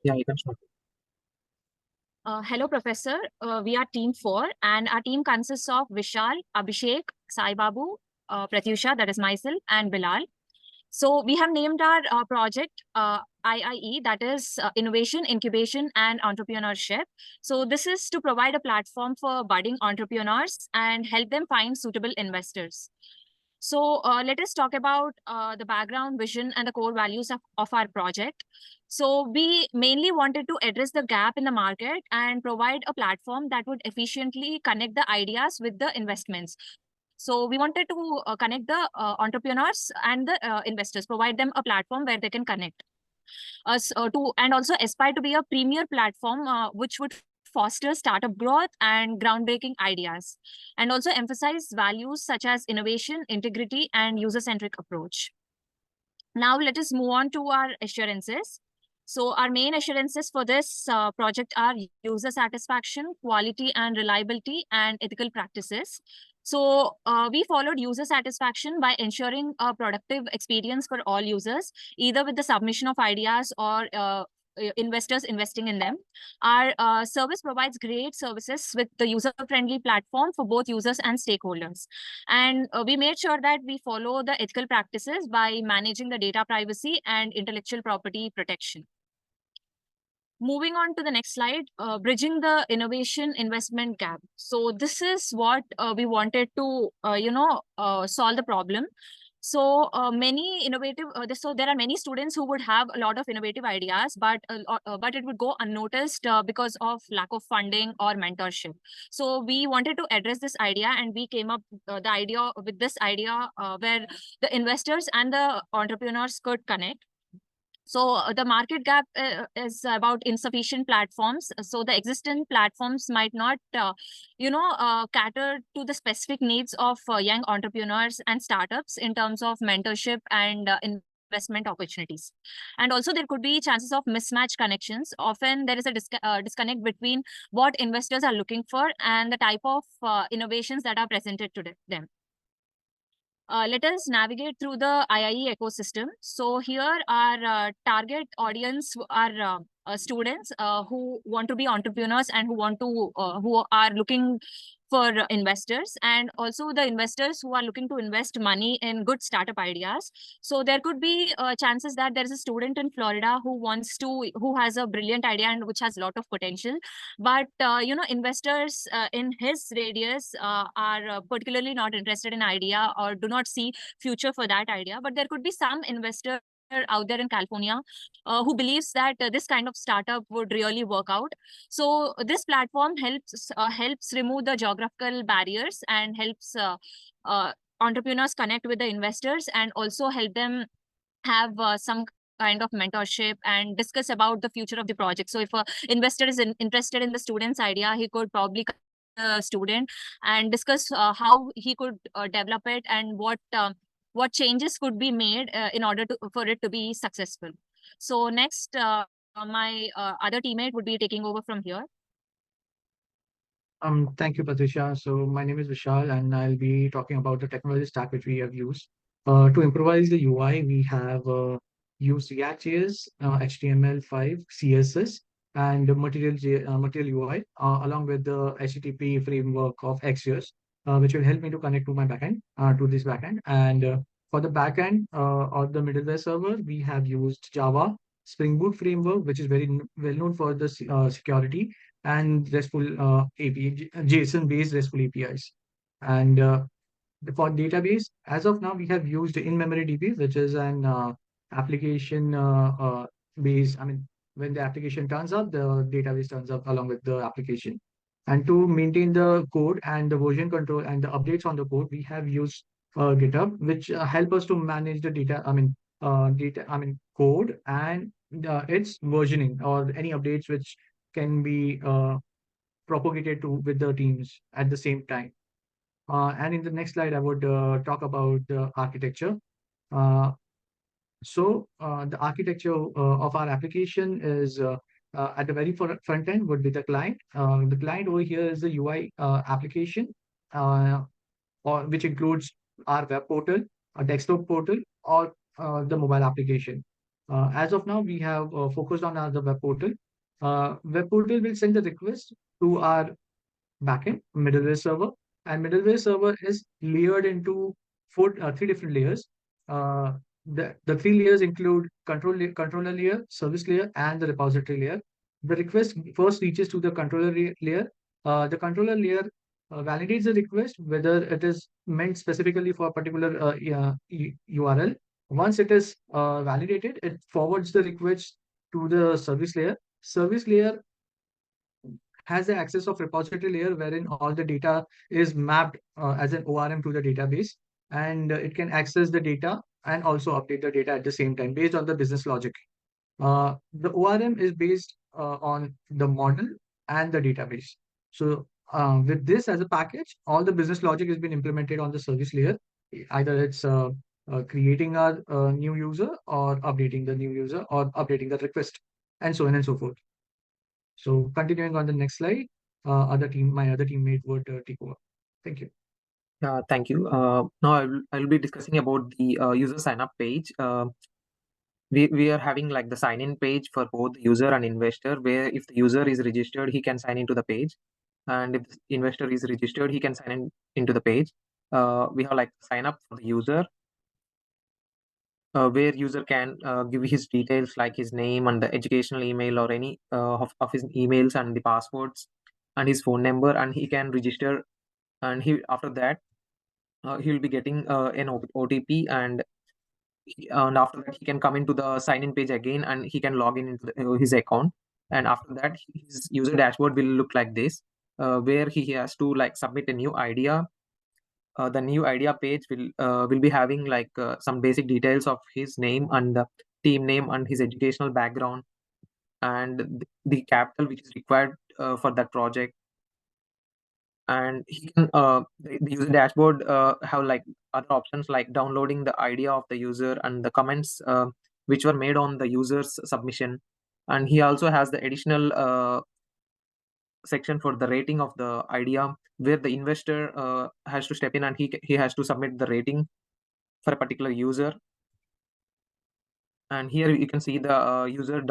Yeah, you can start. Hello, Professor. We are Team 4, and our team consists of Vishal, Abhishek, Saibabu, Prathyusha, that is myself, and Bilal. So we have named our project IIE, that is Innovation, Incubation, and Entrepreneurship. So this is to provide a platform for budding entrepreneurs and help them find suitable investors. So let us talk about the background, vision, and the core values of our project. So we mainly wanted to address the gap in the market and provide a platform that would efficiently connect the ideas with the investments. So we wanted to connect the entrepreneurs and the investors, provide them a platform where they can connect us to, and also aspire to be a premier platform which would foster startup growth and groundbreaking ideas, and also emphasize values such as innovation, integrity, and user-centric approach. Now let us move on to our assurances. So our main assurances for this project are user satisfaction, quality and reliability, and ethical practices. So we followed user satisfaction by ensuring a productive experience for all users, either with the submission of ideas or investors investing in them. Our service provides great services with the user-friendly platform for both users and stakeholders. And we made sure that we follow the ethical practices by managing the data privacy and intellectual property protection. Moving on to the next slide, bridging the innovation investment gap. So this is what we wanted to, solve the problem. So many innovative, so there are many students who would have a lot of innovative ideas, but it would go unnoticed because of lack of funding or mentorship. So we wanted to address this idea, and we came up the idea with this idea where the investors and the entrepreneurs could connect. So the market gap is about insufficient platforms. So the existing platforms might not, cater to the specific needs of young entrepreneurs and startups in terms of mentorship and investment opportunities. And also there could be chances of mismatch connections. Often there is a disconnect between what investors are looking for and the type of innovations that are presented to them. Let us navigate through the IIE ecosystem. So here our target audience are students who want to be entrepreneurs and who are looking for investors, and also the investors who are looking to invest money in good startup ideas. So there could be chances that there is a student in Florida who has a brilliant idea and which has a lot of potential, but investors in his radius are particularly not interested in idea or do not see future for that idea. But there could be some investor out there in California who believes that this kind of startup would really work out. So this platform helps remove the geographical barriers and helps entrepreneurs connect with the investors, and also help them have some kind of mentorship and discuss about the future of the project. So if a investor is interested in the student's idea, he could probably come to the student and discuss how he could develop it, and what changes could be made in order to for it to be successful. So next, my other teammate would be taking over from here. Thank you, Prathyusha. So my name is Vishal, and I'll be talking about the technology stack which we have used. To improvise the UI, we have used React.js, HTML5, CSS, and Material UI, along with the HTTP framework of XJS, which will help me to connect to my backend, to this backend. And for the backend or the middleware server, we have used Java, Spring Boot framework, which is very well known for the security, and RESTful API, JSON-based RESTful APIs. And for database, as of now, we have used in-memory DB, which is an application based. I mean, when the application turns up, the database turns up along with the application. And to maintain the code and the version control and the updates on the code, we have used GitHub, which help us to manage the data. Code and its versioning or any updates which can be propagated to with the teams at the same time. And in the next slide, I would talk about the architecture. Uh, the architecture of our application is at the very front end would be the client. The client over here is the UI application, uh, which includes our web portal, a desktop portal, or the mobile application. As of now, we have focused on the web portal. Web portal will send the request to our backend middleware server, and middleware server is layered into three different layers. Uh, the three layers include controller layer, service layer, and the repository layer. The request first reaches to the layer. The controller layer validates the request whether it is meant specifically for a particular URL. Once it is validated, it forwards the request to the service layer. Service layer has the access of repository layer wherein all the data is mapped as an ORM to the database, and it can access the data and also update the data at the same time based on the business logic. The ORM is based on the model and the database. So with this as a package, all the business logic has been implemented on the service layer. Either it's creating a new user or updating the new user or updating the request and so on and so forth. So continuing on the next slide, my other teammate would take over. Thank you. Thank you. Now I will be discussing about the user sign up page. We are having like the sign in page for both user and investor, where if the user is registered, he can sign into the page, and if the investor is registered, he can sign in into the page. We have like sign up for the user, where user can give his details like his name and the educational email or any of his emails and the passwords and his phone number, and he can register. And he after that he'll be getting an OTP, and after that he can come into the sign in page again, and he can log in into his account. And after that his user dashboard will look like this, where he has to like submit a new idea. The new idea page will be having like some basic details of his name and the team name and his educational background and the capital which is required for that project. And he can the user dashboard have like other options like downloading the idea of the user and the comments which were made on the user's submission. And he also has the additional section for the rating of the idea, where the investor has to step in and he has to submit the rating for a particular user. And here you can see the user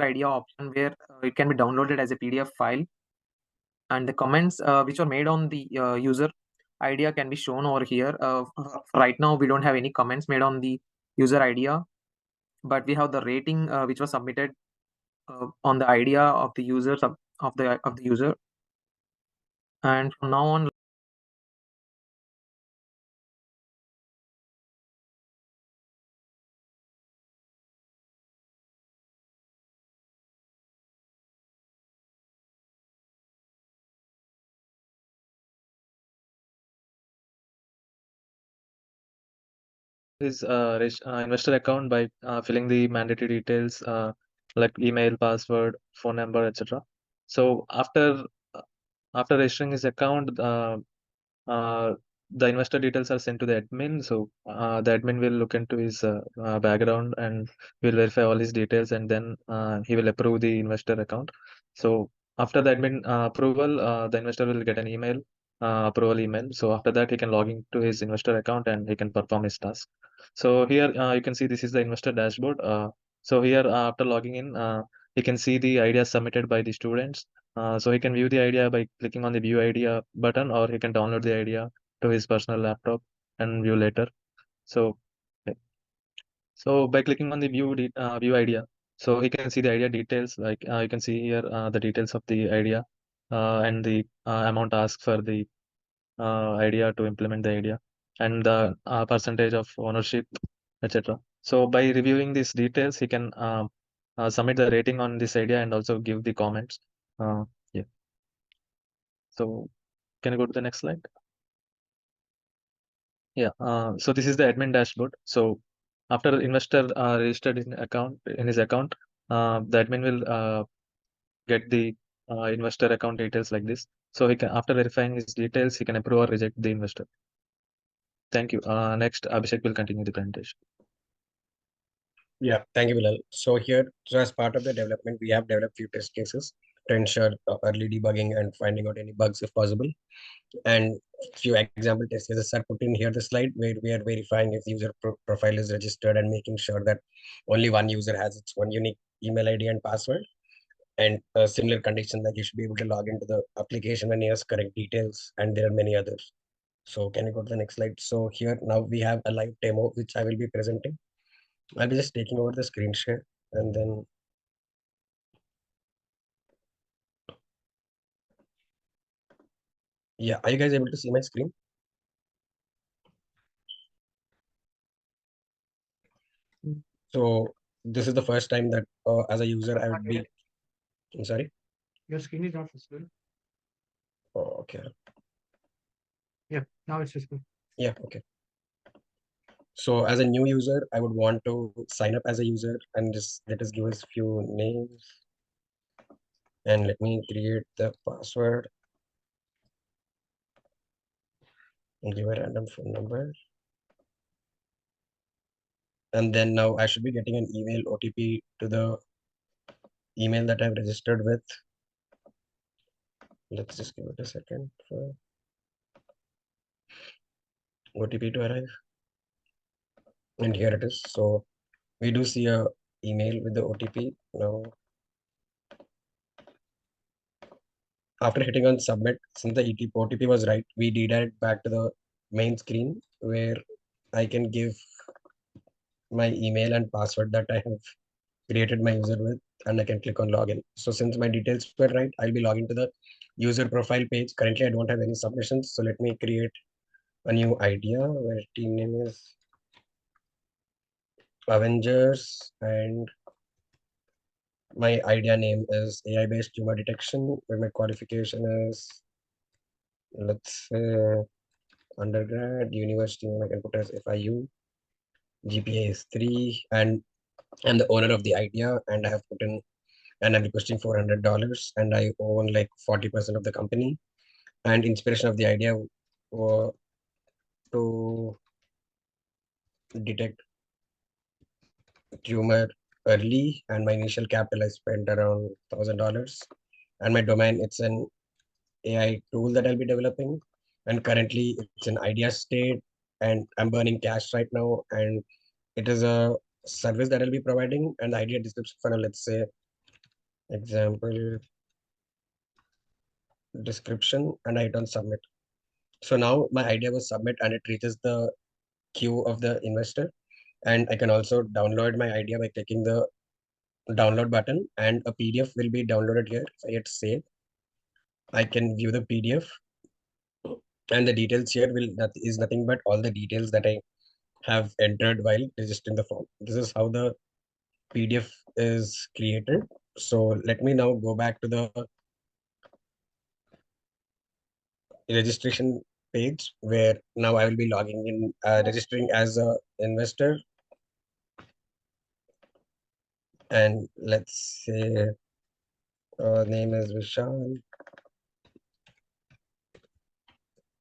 idea option, where it can be downloaded as a PDF file, and the comments which are made on the user idea can be shown over here. Right now we don't have any comments made on the user idea, but we have the rating which was submitted on the idea of the of the user. And from now on, his investor account by filling the mandatory details like email, password, phone number, etc. So after registering his account, uh, the investor details are sent to the admin. So the admin will look into his background and will verify all his details, and then he will approve the investor account. So after the admin approval, the investor will get an email, approval email. So after that, he can log into his investor account and he can perform his task. So here you can see this is the investor dashboard. So here after logging in, he can see the ideas submitted by the students. So he can view the idea by clicking on the view idea button, or he can download the idea to his personal laptop and view later. So, yeah. So by clicking on the view idea, so he can see the idea details. Like you can see here the details of the idea and the amount asked for the idea to implement the idea, and the percentage of ownership, etc. So by reviewing these details, he can submit the rating on this idea and also give the comments. Yeah. So can you go to the next slide? Yeah. So this is the admin dashboard. So after investor registered in his account, the admin will get the investor account details like this. So he can, after verifying his details, he can approve or reject the investor. Thank you. Next, Abhishek will continue the presentation. Yeah, thank you, Bilal. So here, so as part of the development, we have developed few test cases to ensure early debugging and finding out any bugs if possible. And few example test cases are put in here the slide where we are verifying if user profile is registered and making sure that only one user has its one unique email ID and password. And a similar condition that you should be able to log into the application when you have correct details, and there are many others. So can you go to the next slide? So here now we have a live demo which I will be presenting. I'll be just taking over the screen share, and then yeah, are you guys able to see my screen? So this is the first time that as a user I would be. I'm sorry. Your screen is not visible. Oh, okay. Yeah, now it's visible. Yeah, okay. So as a new user, I would want to sign up as a user, and just let us give us few names, and let me create the password and give a random phone number. And then now I should be getting an email OTP to the email that I've registered with. Let's just give it a second for OTP to arrive. And here it is. So we do see a email with the OTP. Now, after hitting on submit, since the OTP was right, we redirect back to the main screen where I can give my email and password that I have created my user with, and I can click on login. So since my details were right, I'll be logging to the user profile page. Currently, I don't have any submissions. So let me create a new idea where team name is Avengers, and my idea name is AI based tumor detection, where my qualification is, let's say, undergrad, university name I can put as FIU, GPA is 3, and I'm the owner of the idea, and I have put in, and I'm requesting $400, and I own like 40% of the company. And inspiration of the idea was to detect tumor early, and my initial capital I spent around $1,000, and my domain, it's an AI tool that I'll be developing, and currently it's in idea state, and I'm burning cash right now, and it is a service that I'll be providing. And the idea description for, let's say, example description, and I hit on submit. So now my idea was submit, and it reaches the queue of the investor, and I can also download my idea by clicking the download button, and a PDF will be downloaded here. If I hit save, I can view the PDF, and the details here will that is nothing but all the details that I have entered while registering the form. This is how the PDF is created. So let me now go back to the registration page where now I will be logging in, registering as a investor. And let's say name is Vishal,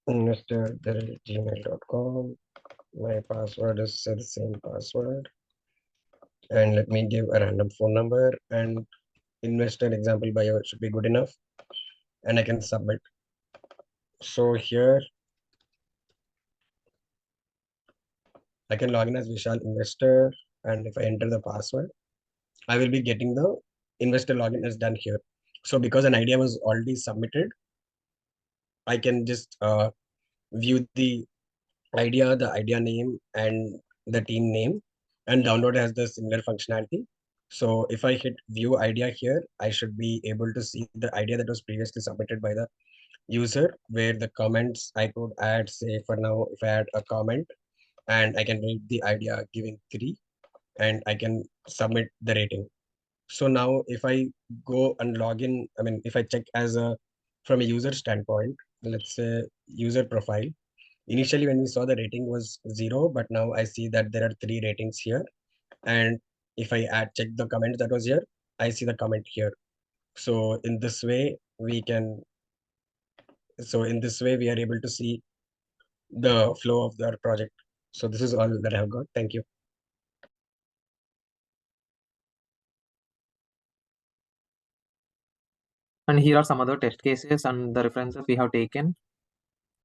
investor@gmail.com. My password is the same password. And let me give a random phone number, and investor example bio should be good enough. And I can submit. So here I can log in as Vishal investor, and if I enter the password, I will be getting the investor login is done here. So because an idea was already submitted, I can just view the idea name and the team name, and download has the similar functionality. So if I hit view idea here, I should be able to see the idea that was previously submitted by the user, where the comments I could add, say for now, if I add a comment, and I can rate the idea giving 3, and I can submit the rating. So now if I go and log in, I mean, if I check as a, from a user standpoint, let's say user profile, initially when we saw the rating was 0, but now I see that there are 3 ratings here. And if I check the comment that was here, I see the comment here. So in this way, we are able to see the flow of our project. So this is all that I have got. Thank you. And here are some other test cases and the references we have taken.